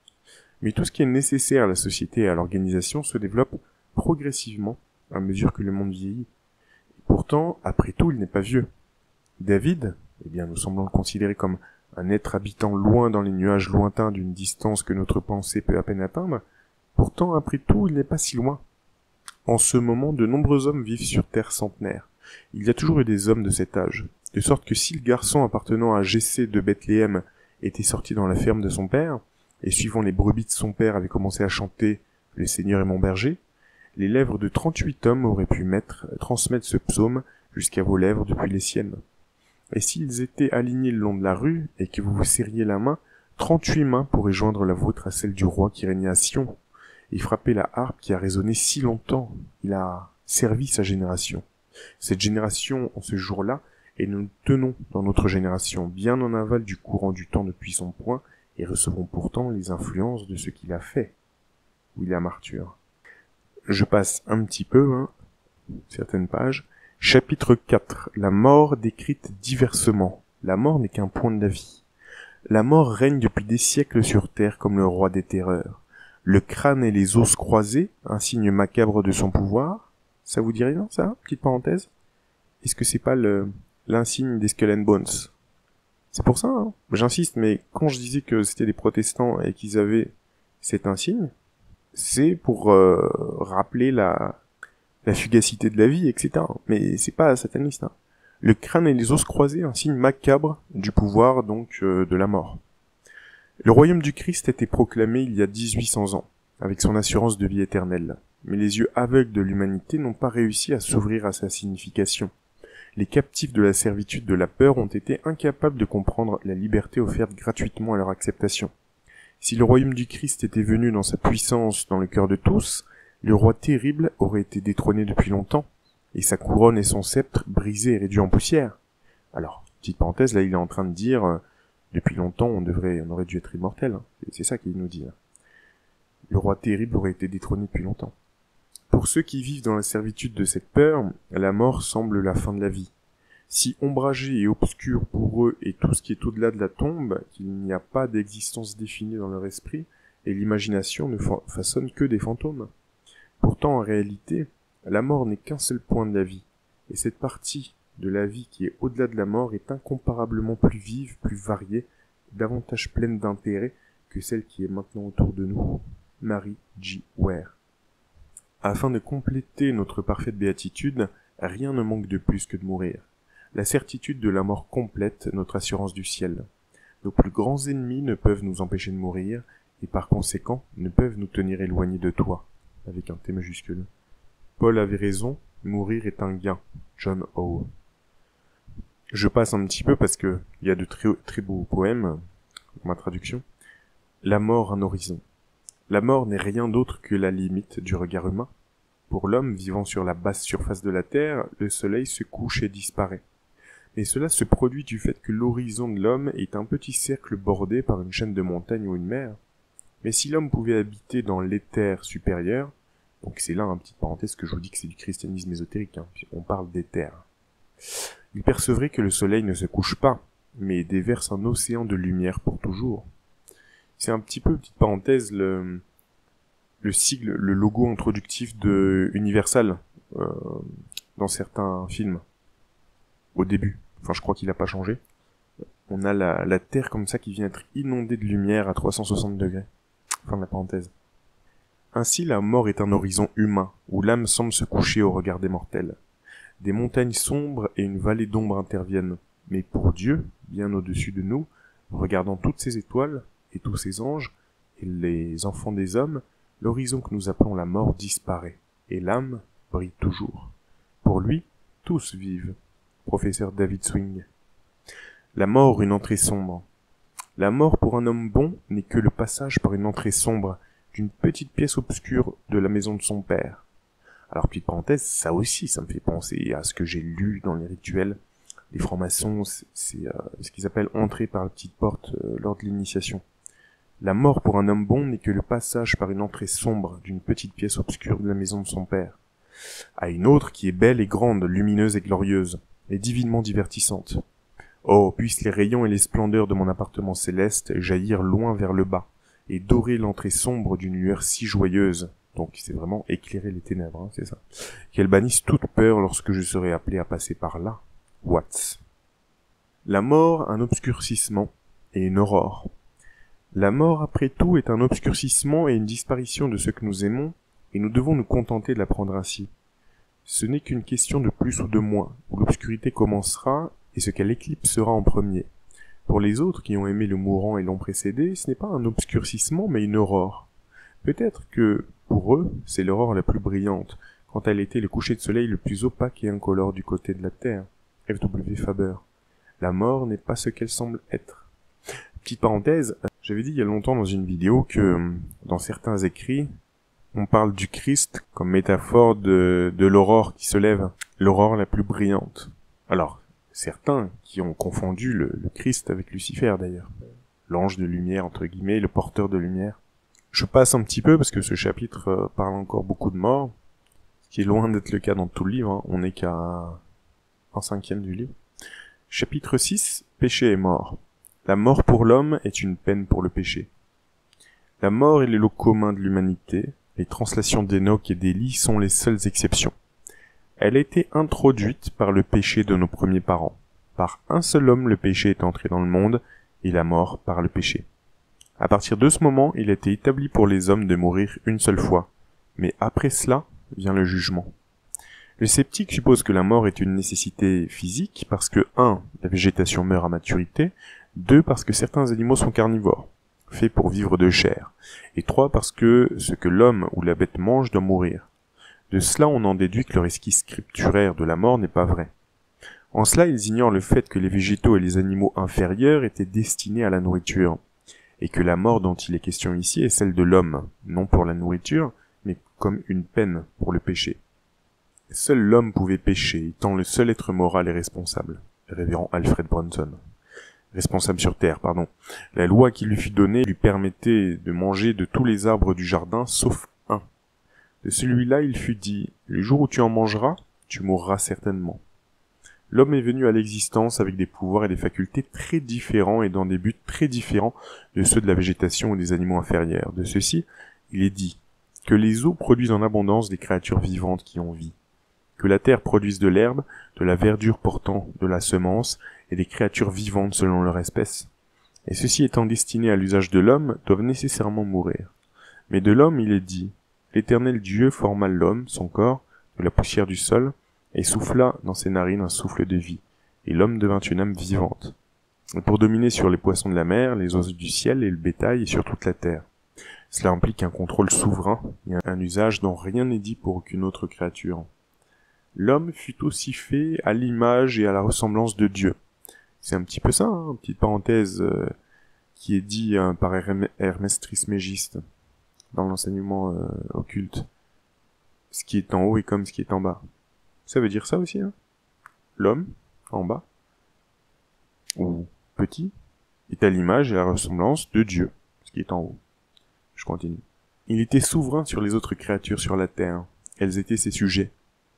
Mais tout ce qui est nécessaire à la société et à l'organisation se développe progressivement à mesure que le monde vieillit. Et pourtant, après tout, il n'est pas vieux. David, eh bien, nous semblons le considérer comme un être habitant loin dans les nuages lointains d'une distance que notre pensée peut à peine atteindre, pourtant après tout il n'est pas si loin. En ce moment, de nombreux hommes vivent sur Terre centenaire. Il y a toujours eu des hommes de cet âge, de sorte que si le garçon appartenant à Jessé de Bethléem était sorti dans la ferme de son père, et suivant les brebis de son père avait commencé à chanter « Le Seigneur est mon berger », les lèvres de 38 hommes auraient pu transmettre ce psaume jusqu'à vos lèvres depuis les siennes. Et s'ils étaient alignés le long de la rue, et que vous vous serriez la main, 38 mains pourraient joindre la vôtre à celle du roi qui régnait à Sion, et frapper la harpe qui a résonné si longtemps. Il a servi sa génération. Cette génération, en ce jour-là, et nous nous tenons dans notre génération, bien en aval du courant du temps depuis son point, et recevons pourtant les influences de ce qu'il a fait. William Arthur. Je passe un petit peu, certaines pages. Chapitre 4. La mort décrite diversement. La mort n'est qu'un point de la vie. La mort règne depuis des siècles sur terre comme le roi des terreurs. Le crâne et les os croisés, un signe macabre de son pouvoir. Ça vous dit rien, ça? Petite parenthèse. Est-ce que c'est pas l'insigne des Skull and Bones? C'est pour ça, J'insiste, mais quand je disais que c'était des protestants et qu'ils avaient cet insigne, c'est pour rappeler la fugacité de la vie, etc. Mais c'est pas sataniste. Le crâne et les os croisés, un signe macabre du pouvoir, donc de la mort. Le royaume du Christ a été proclamé il y a 1800 ans, avec son assurance de vie éternelle. Mais les yeux aveugles de l'humanité n'ont pas réussi à s'ouvrir à sa signification. Les captifs de la servitude de la peur ont été incapables de comprendre la liberté offerte gratuitement à leur acceptation. Si le royaume du Christ était venu dans sa puissance dans le cœur de tous, le roi terrible aurait été détrôné depuis longtemps, et sa couronne et son sceptre brisés et réduits en poussière. Alors, petite parenthèse, là il est en train de dire, depuis longtemps on aurait dû être immortel, c'est ça qu'il nous dit. Le roi terrible aurait été détrôné depuis longtemps. Pour ceux qui vivent dans la servitude de cette peur, la mort semble la fin de la vie. Si ombragé et obscur pour eux est tout ce qui est au-delà de la tombe, qu'il n'y a pas d'existence définie dans leur esprit, et l'imagination ne façonne que des fantômes. Pourtant, en réalité, la mort n'est qu'un seul point de la vie, et cette partie de la vie qui est au-delà de la mort est incomparablement plus vive, plus variée, davantage pleine d'intérêt que celle qui est maintenant autour de nous. Mary G. Ware. Afin de compléter notre parfaite béatitude, rien ne manque de plus que de mourir. La certitude de la mort complète notre assurance du ciel. Nos plus grands ennemis ne peuvent nous empêcher de mourir, et par conséquent ne peuvent nous tenir éloignés de toi, avec un T majuscule. Paul avait raison, mourir est un gain. John Howe. Je passe un petit peu parce que il y a de très beaux poèmes dans ma traduction. La mort, un horizon. La mort n'est rien d'autre que la limite du regard humain. Pour l'homme vivant sur la basse surface de la terre, le soleil se couche et disparaît. Mais cela se produit du fait que l'horizon de l'homme est un petit cercle bordé par une chaîne de montagnes ou une mer. Mais si l'homme pouvait habiter dans l'éther supérieur, donc c'est là, petite parenthèse, que je vous dis que c'est du christianisme ésotérique, on parle d'éther. Il percevrait que le soleil ne se couche pas, mais déverse un océan de lumière pour toujours. C'est un petit peu, petite parenthèse, le sigle, le logo introductif de Universal, dans certains films. Au début. Enfin, je crois qu'il n'a pas changé. On a la Terre comme ça qui vient être inondée de lumière à 360 degrés. Fin de la parenthèse. Ainsi, la mort est un horizon humain, où l'âme semble se coucher au regard des mortels. Des montagnes sombres et une vallée d'ombre interviennent. Mais pour Dieu, bien au-dessus de nous, regardant toutes ces étoiles, et tous ces anges, et les enfants des hommes, l'horizon que nous appelons la mort disparaît, et l'âme brille toujours. Pour lui, tous vivent. Professeur David Swing. La mort, une entrée sombre. La mort pour un homme bon n'est que le passage par une entrée sombre d'une petite pièce obscure de la maison de son père. Alors, petite parenthèse, ça aussi, ça me fait penser à ce que j'ai lu dans les rituels. Les francs-maçons, c'est ce qu'ils appellent entrer par la petite porte lors de l'initiation. La mort pour un homme bon n'est que le passage par une entrée sombre d'une petite pièce obscure de la maison de son père, à une autre qui est belle et grande, lumineuse et glorieuse, et divinement divertissante. Oh, puissent les rayons et les splendeurs de mon appartement céleste jaillir loin vers le bas, et dorer l'entrée sombre d'une lueur si joyeuse, donc c'est vraiment éclairer les ténèbres, c'est ça, qu'elle bannisse toute peur lorsque je serai appelé à passer par là. Watts. La mort, un obscurcissement, et une aurore. La mort, après tout, est un obscurcissement et une disparition de ce que nous aimons, et nous devons nous contenter de la prendre ainsi. Ce n'est qu'une question de plus ou de moins, où l'obscurité commencera et ce qu'elle éclipsera en premier. Pour les autres qui ont aimé le mourant et l'ont précédé, ce n'est pas un obscurcissement mais une aurore. Peut-être que, pour eux, c'est l'aurore la plus brillante, quand elle était le coucher de soleil le plus opaque et incolore du côté de la Terre. F.W. Faber. La mort n'est pas ce qu'elle semble être. Petite parenthèse, j'avais dit il y a longtemps dans une vidéo que, dans certains écrits, on parle du Christ comme métaphore de l'aurore qui se lève, l'aurore la plus brillante. Alors, certains qui ont confondu le Christ avec Lucifer d'ailleurs. L'ange de lumière, entre guillemets, le porteur de lumière. Je passe un petit peu parce que ce chapitre parle encore beaucoup de mort, ce qui est loin d'être le cas dans tout le livre, hein. On n'est qu'à un cinquième du livre. Chapitre 6, péché et mort. La mort pour l'homme est une peine pour le péché. La mort est le lot commun de l'humanité, les translations d'Enoch et d'Élie sont les seules exceptions. Elle a été introduite par le péché de nos premiers parents. Par un seul homme le péché est entré dans le monde, et la mort par le péché. À partir de ce moment, il a été établi pour les hommes de mourir une seule fois. Mais après cela, vient le jugement. Le sceptique suppose que la mort est une nécessité physique parce que 1. La végétation meurt à maturité, 2. Parce que certains animaux sont carnivores, faits pour vivre de chair, et 3. Parce que ce que l'homme ou la bête mange doit mourir. De cela, on en déduit que leur esquisse scripturaire de la mort n'est pas vrai. En cela, ils ignorent le fait que les végétaux et les animaux inférieurs étaient destinés à la nourriture, et que la mort dont il est question ici est celle de l'homme, non pour la nourriture, mais comme une peine pour le péché. Seul l'homme pouvait pécher, étant le seul être moral et responsable. Révérend Alfred Brunson. Responsable sur terre, pardon. La loi qui lui fut donnée lui permettait de manger de tous les arbres du jardin, sauf un. De celui-là, il fut dit, le jour où tu en mangeras, tu mourras certainement. L'homme est venu à l'existence avec des pouvoirs et des facultés très différents et dans des buts très différents de ceux de la végétation ou des animaux inférieurs. De ceci, il est dit que les eaux produisent en abondance des créatures vivantes qui ont vie, que la terre produise de l'herbe, de la verdure portant de la semence et des créatures vivantes selon leur espèce. Et ceux-ci étant destinés à l'usage de l'homme, doivent nécessairement mourir. Mais de l'homme, il est dit, l'Éternel Dieu forma l'homme, son corps, de la poussière du sol, et souffla dans ses narines un souffle de vie, et l'homme devint une âme vivante. Et pour dominer sur les poissons de la mer, les oiseaux du ciel et le bétail et sur toute la terre. Cela implique un contrôle souverain et un usage dont rien n'est dit pour aucune autre créature. L'homme fut aussi fait à l'image et à la ressemblance de Dieu. C'est un petit peu ça, hein, petite parenthèse qui est dit par Hermès Trismégiste dans l'enseignement occulte. Ce qui est en haut est comme ce qui est en bas. Ça veut dire ça aussi, hein. L'homme, en bas, ou petit, est à l'image et à la ressemblance de Dieu, ce qui est en haut. Je continue. Il était souverain sur les autres créatures sur la terre. Elles étaient ses sujets.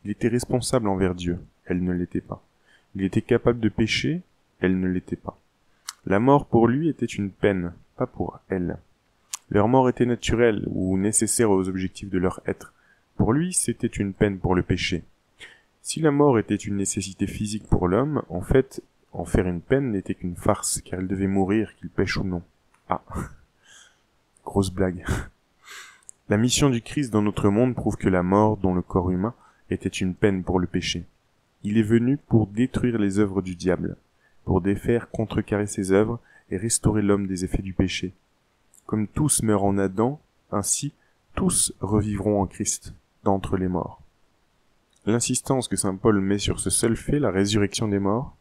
Il était responsable envers Dieu. Elles ne l'étaient pas. Il était capable de pécher. Elles ne l'étaient pas. La mort pour lui était une peine, pas pour elles. Leur mort était naturelle ou nécessaire aux objectifs de leur être. Pour lui, c'était une peine pour le péché. Si la mort était une nécessité physique pour l'homme, en fait, en faire une peine n'était qu'une farce, car il devait mourir, qu'il pêche ou non. Ah. Grosse blague. La mission du Christ dans notre monde prouve que la mort, dont le corps humain, était une peine pour le péché. Il est venu pour détruire les œuvres du diable, pour défaire, contrecarrer ses œuvres et restaurer l'homme des effets du péché. Comme tous meurent en Adam, ainsi, tous revivront en Christ, d'entre les morts. L'insistance que saint Paul met sur ce seul fait, la résurrection des morts,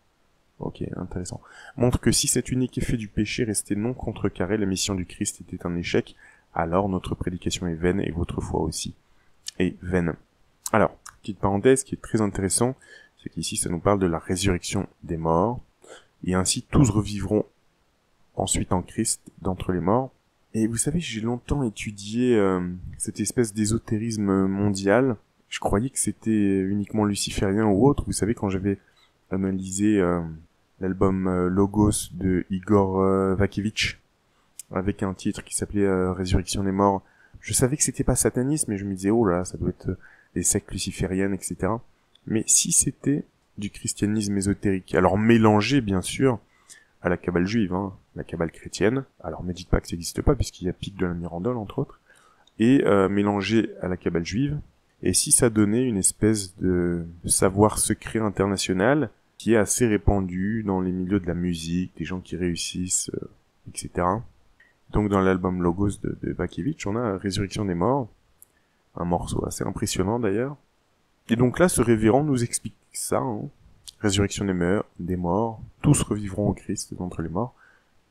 ok, intéressant, montre que si cet unique effet du péché restait non contrecarré, la mission du Christ était un échec, alors notre prédication est vaine et votre foi aussi est vaine. Alors, petite parenthèse qui est très intéressant, c'est qu'ici ça nous parle de la résurrection des morts, et ainsi tous revivront ensuite en Christ d'entre les morts. Et vous savez, j'ai longtemps étudié cette espèce d'ésotérisme mondial. Je croyais que c'était uniquement luciférien ou autre. Vous savez, quand j'avais analysé l'album Logos de Igor Vakevitch, avec un titre qui s'appelait Résurrection des morts, je savais que c'était pas satanisme, mais je me disais, oh là, ça doit être des sectes lucifériennes, etc. Mais si c'était du christianisme ésotérique, alors mélangé, bien sûr, à la cabale juive, hein, la Kabbale chrétienne, alors me dites pas que ça n'existe pas, puisqu'il y a Pic de la Mirandole, entre autres, et mélangé à la Kabbale juive, et si ça donnait une espèce de savoir secret international qui est assez répandu dans les milieux de la musique, des gens qui réussissent, etc. Donc dans l'album Logos de Vakievitch, on a Résurrection des morts, un morceau assez impressionnant d'ailleurs. Et donc là, ce révérend nous explique ça, hein. Résurrection des morts, tous revivront en Christ d'entre les morts.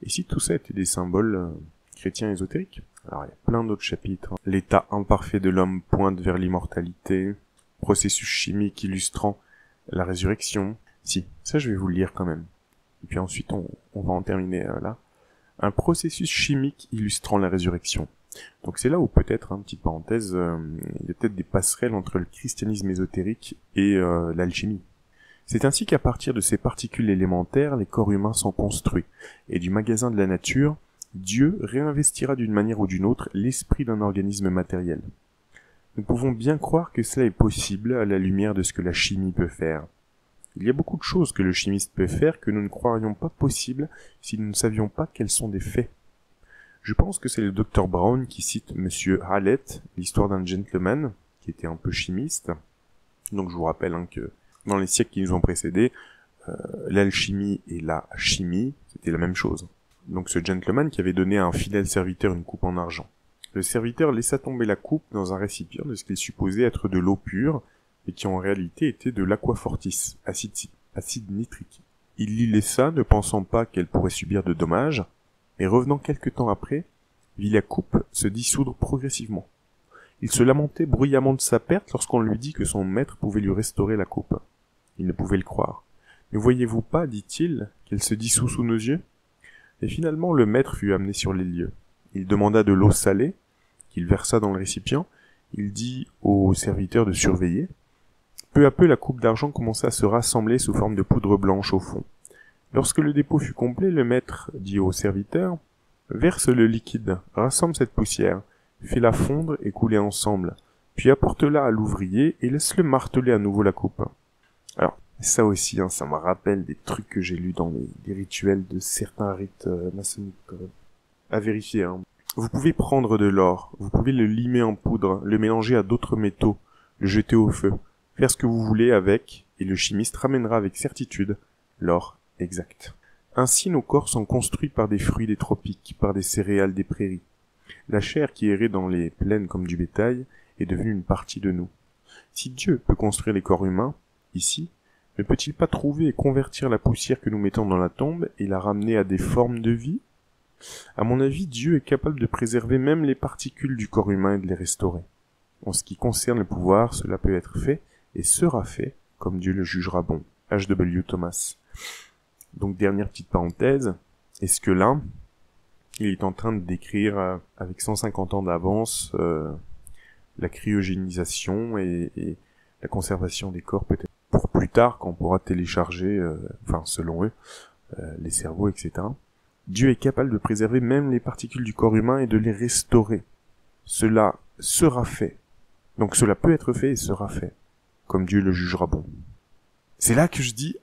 Et si tout ça était des symboles chrétiens ésotériques? Alors il y a plein d'autres chapitres. L'état imparfait de l'homme pointe vers l'immortalité, processus chimique illustrant la résurrection. Si, ça je vais vous le lire quand même. Et puis ensuite on va en terminer là. Un processus chimique illustrant la résurrection. Donc c'est là où peut-être, petite parenthèse, il y a peut-être des passerelles entre le christianisme ésotérique et l'alchimie. C'est ainsi qu'à partir de ces particules élémentaires, les corps humains sont construits, et du magasin de la nature, Dieu réinvestira d'une manière ou d'une autre l'esprit d'un organisme matériel. Nous pouvons bien croire que cela est possible à la lumière de ce que la chimie peut faire. Il y a beaucoup de choses que le chimiste peut faire que nous ne croirions pas possibles si nous ne savions pas qu'elles sont des faits. Je pense que c'est le Dr Brown qui cite Monsieur Hallett, l'histoire d'un gentleman, qui était un peu chimiste. Donc je vous rappelle que dans les siècles qui nous ont précédés, l'alchimie et la chimie, c'était la même chose. Donc ce gentleman qui avait donné à un fidèle serviteur une coupe en argent. Le serviteur laissa tomber la coupe dans un récipient de ce qu'il supposait être de l'eau pure, et qui en réalité était de l'aquafortis, acide nitrique. Il l'y laissa, ne pensant pas qu'elle pourrait subir de dommages, mais revenant quelque temps après, vit la coupe se dissoudre progressivement. Il se lamentait bruyamment de sa perte lorsqu'on lui dit que son maître pouvait lui restaurer la coupe. Il ne pouvait le croire. « Ne voyez-vous pas, dit-il, qu'elle se dissout sous nos yeux ?» Et finalement le maître fut amené sur les lieux. Il demanda de l'eau salée, qu'il versa dans le récipient. Il dit au serviteur de surveiller. Peu à peu la coupe d'argent commença à se rassembler sous forme de poudre blanche au fond. Lorsque le dépôt fut complet, le maître dit au serviteur « Verse le liquide, rassemble cette poussière, fais-la fondre et couler ensemble, puis apporte-la à l'ouvrier et laisse-le marteler à nouveau la coupe. » Alors, ça aussi, ça me rappelle des trucs que j'ai lus dans les rituels de certains rites maçonniques, à vérifier. Vous pouvez prendre de l'or, vous pouvez le limer en poudre, le mélanger à d'autres métaux, le jeter au feu, faire ce que vous voulez avec, et le chimiste ramènera avec certitude l'or exact. Ainsi nos corps sont construits par des fruits des tropiques, par des céréales des prairies. La chair qui errait dans les plaines comme du bétail est devenue une partie de nous. Si Dieu peut construire les corps humains, ici, ne peut-il pas trouver et convertir la poussière que nous mettons dans la tombe et la ramener à des formes de vie? À mon avis, Dieu est capable de préserver même les particules du corps humain et de les restaurer. En ce qui concerne le pouvoir, cela peut être fait et sera fait comme Dieu le jugera bon. H.W. Thomas. Donc dernière petite parenthèse, est-ce que là, il est en train de décrire avec 150 ans d'avance la cryogénisation et la conservation des corps peut-être pour plus tard quand on pourra télécharger, selon eux, les cerveaux, etc. Dieu est capable de préserver même les particules du corps humain et de les restaurer. Cela sera fait. Donc cela peut être fait et sera fait, comme Dieu le jugera bon. C'est là que je dis,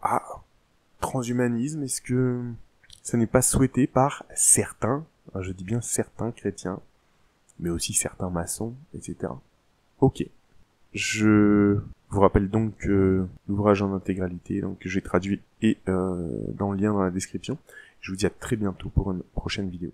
transhumanisme, est-ce que ça n'est pas souhaité par certains, je dis bien certains chrétiens, mais aussi certains maçons, etc. Ok. Je vous rappelle donc l'ouvrage en intégralité, donc que j'ai traduit et dans le lien dans la description. Je vous dis à très bientôt pour une prochaine vidéo.